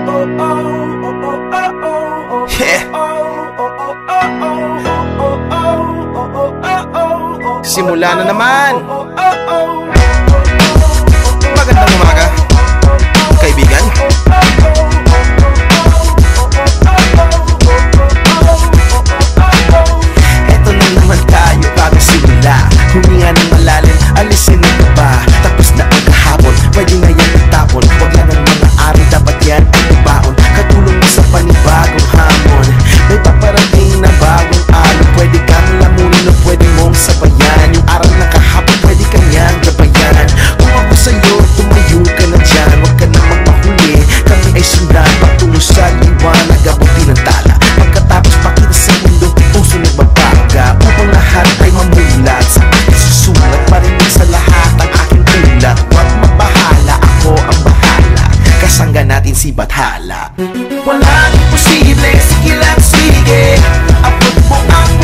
Yeah. Simula na naman. Magandang umaga, kaibigan. Eto na naman tayo bago simula. Huminga ng malalim, alisin ang kaba. Tapos na ang kahapon, pwede na yan itapon. Huwag lang ang mga araw, dapat yan ibaon. Katulong mo sa panibagong hamon. May paparating na bagong araw. Pwede kang lamunin o pwede mong sabayan. Yung araw na kahapon, pwede kang yan gabayan. Kung ako sa'yo, tumayo ka na dyan. Huwag ka namang mahuli, kami ay sundan patungo sa liwanag, abuti ng tala. Pagkatapos pakita sa mundo, puso nagbabaga. Upang lahat ay mamulat sa aking susulat. Marinig sa lahat ang aking ulat. Huwag mabahala, ako ang bahala. Kasangga natin si Bathala. Walang imposible, sige lang sige. Abot mo ang